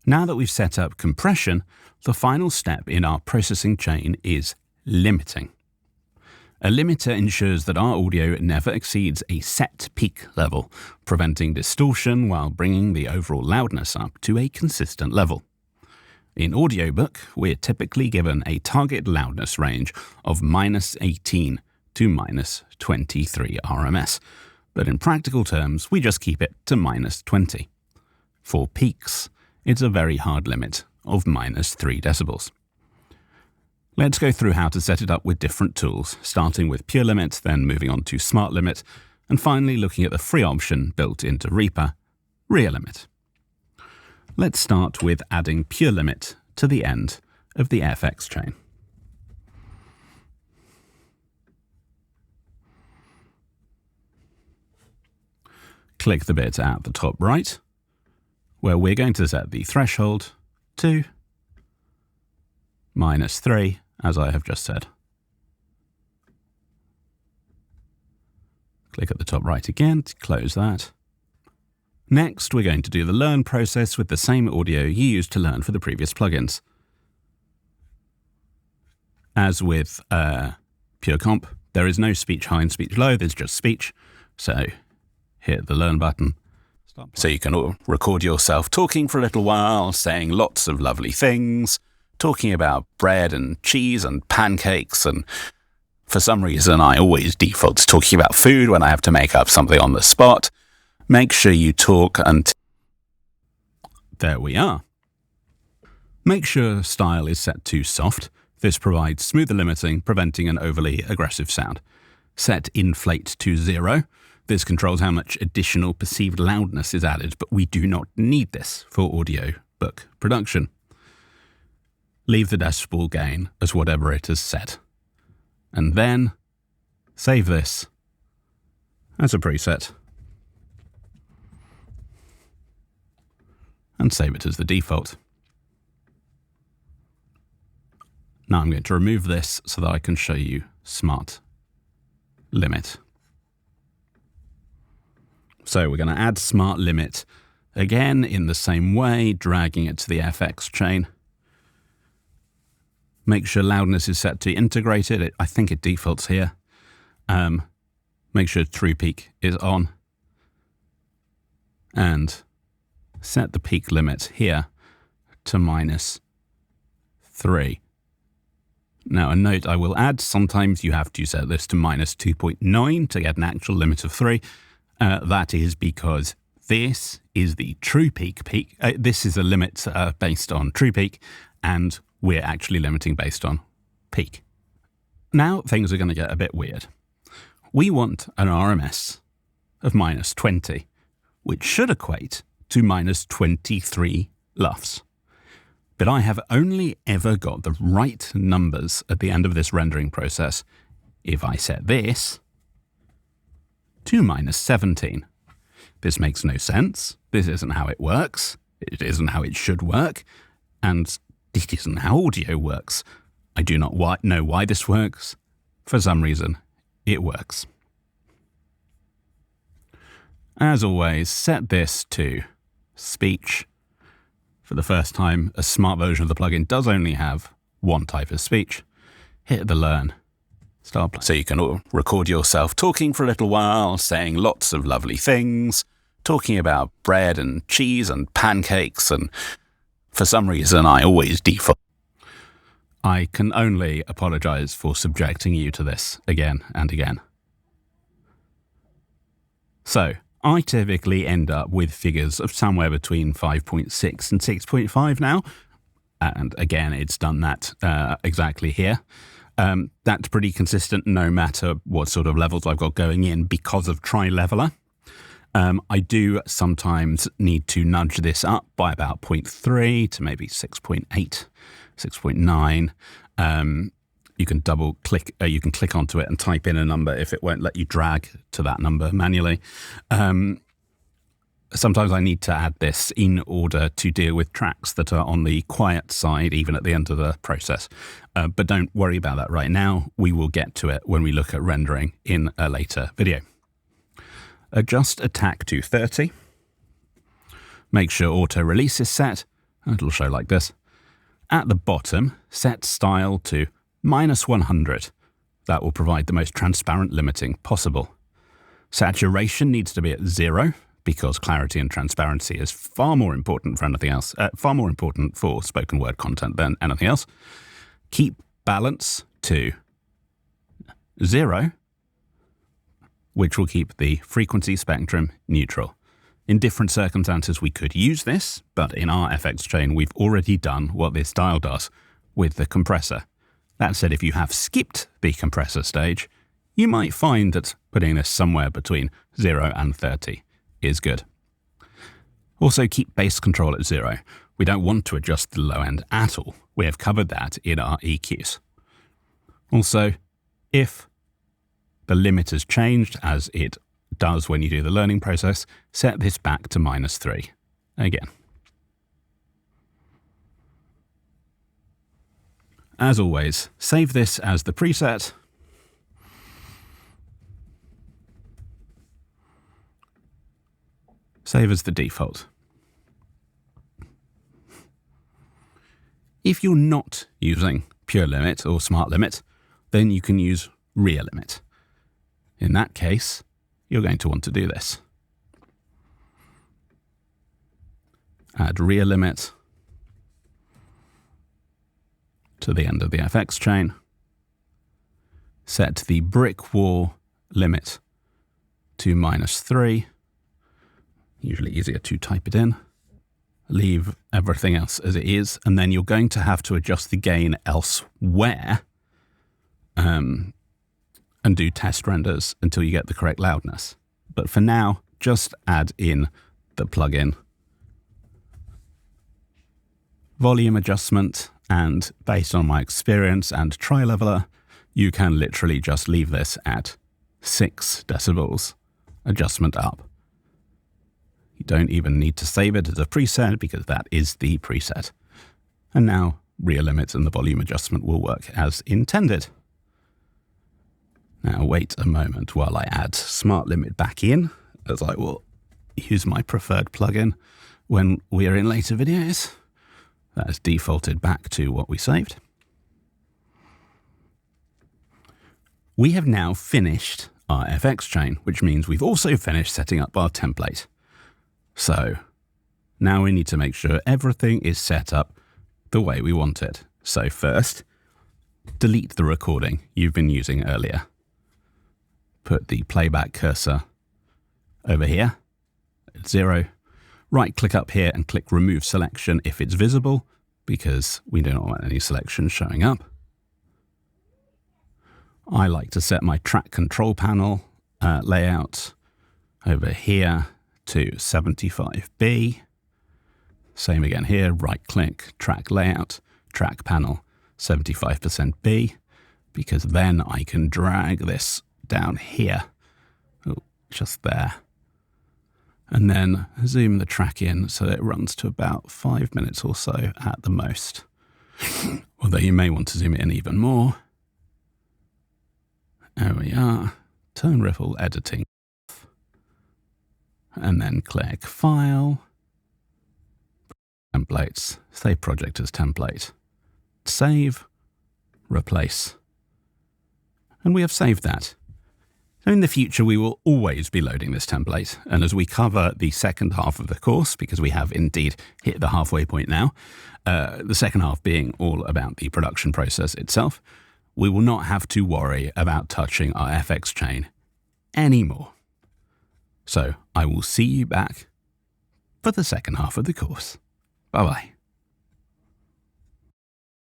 Now that we've set up compression, the final step in our processing chain is limiting. A limiter ensures that our audio never exceeds a set peak level, preventing distortion while bringing the overall loudness up to a consistent level. In audiobook, we're typically given a target loudness range of -18 to -23 RMS, but in practical terms, we just keep it to -20. For peaks, it's a very hard limit of -3 decibels. Let's go through how to set it up with different tools, starting with reaLimit, then moving on to SmartLimit, and finally looking at the free option built into Reaper, reaLimit. Let's start with adding reaLimit to the end of the FX chain. Click the bit at the top right, where we're going to set the threshold to -3, as I have just said. Click at the top right again to close that. Next, we're going to do the learn process with the same audio you used to learn for the previous plugins. As with PureComp, there is no speech high and speech low, there's just speech. So hit the learn button. So you can record yourself talking for a little while, saying lots of lovely things, talking about bread and cheese and pancakes, and for some reason I always default to talking about food when I have to make up something on the spot. Make sure you talk until... There we are. Make sure style is set to soft. This provides smoother limiting, preventing an overly aggressive sound. Set inflate to 0. This controls how much additional perceived loudness is added, but we do not need this for audiobook production. Leave the decibel gain as whatever it is set. And then save this as a preset. And save it as the default. Now I'm going to remove this so that I can show you SmartLimit. So we're going to add SmartLimit again in the same way, dragging it to the FX chain. Make sure loudness is set to integrated. I think it defaults here. Make sure true peak is on. And set the peak limit here to -3. Now a note I will add, sometimes you have to set this to -2.9 to get an actual limit of 3. That is because this is the true peak. This is a limit based on true peak, and we're actually limiting based on peak. Now things are going to get a bit weird. We want an RMS of -20, which should equate to -23 LUFS. But I have only ever got the right numbers at the end of this rendering process if I set this to -17. This makes no sense. This isn't how it works. It isn't how it should work. And it isn't how audio works. I do not know why this works. For some reason, it works. As always, set this to speech. For the first time, a smart version of the plugin does only have one type of speech. Hit the learn. Start playing. So you can record yourself talking for a little while, saying lots of lovely things, talking about bread and cheese and pancakes, and for some reason I always default. I can only apologize for subjecting you to this again and again. So, I typically end up with figures of somewhere between 5.6 and 6.5 now. And again, it's done that exactly here. That's pretty consistent no matter what sort of levels I've got going in because of Tri-Leveler. I do sometimes need to nudge this up by about 0.3 to maybe 6.8, 6.9. You can double click, you can click onto it and type in a number if it won't let you drag to that number manually. Sometimes I need to add this in order to deal with tracks that are on the quiet side, even at the end of the process. But don't worry about that right now. We will get to it when we look at rendering in a later video. Adjust attack to 30. Make sure auto release is set. It'll show like this. At the bottom, set style to -100. That will provide the most transparent limiting possible. Saturation needs to be at 0 because clarity and transparency is far more important for anything else, far more important for spoken word content than anything else. Keep balance to 0, which will keep the frequency spectrum neutral. In different circumstances, we could use this, but in our FX chain, we've already done what this dial does with the compressor. That said, if you have skipped the compressor stage, you might find that putting this somewhere between 0 and 30 is good. Also, keep bass control at 0. We don't want to adjust the low end at all. We have covered that in our EQs. Also, if the limit has changed, as it does when you do the learning process, set this back to -3 again. As always, save this as the preset. Save as the default. If you're not using reaLimit or SmartLimit, then you can use reaLimit. In that case, you're going to want to do this. Add reaLimit to the end of the FX chain. Set the brick wall limit to -3. Usually easier to type it in. Leave everything else as it is, and then you're going to have to adjust the gain elsewhere and do test renders until you get the correct loudness. But for now, just add in the plugin volume adjustment, and based on my experience and tri-leveler, you can literally just leave this at 6 decibels adjustment up. You don't even need to save it as a preset because that is the preset. And now reaLimit and the volume adjustment will work as intended. Now wait a moment while I add SmartLimit back in, as I will use my preferred plugin when we are in later videos. That is defaulted back to what we saved. We have now finished our FX chain, which means we've also finished setting up our template. So now we need to make sure everything is set up the way we want it. So first, delete the recording you've been using earlier. Put the playback cursor over here at 0. Right click up here and click remove selection if it's visible, because we do not want any selections showing up. I like to set my track control panel layout over here to 75B. Same again here, right click, track layout, track panel, 75% B, because then I can drag this down here, just there. And then zoom the track in so that it runs to about 5 minutes or so at the most. Although you may want to zoom it in even more. There we are. Tone ripple editing. And then click File, Templates, save project as template, save, replace. And we have saved that. So in the future, we will always be loading this template. And as we cover the second half of the course, because we have indeed hit the halfway point now, the second half being all about the production process itself, we will not have to worry about touching our FX chain anymore. So I will see you back for the second half of the course. Bye-bye.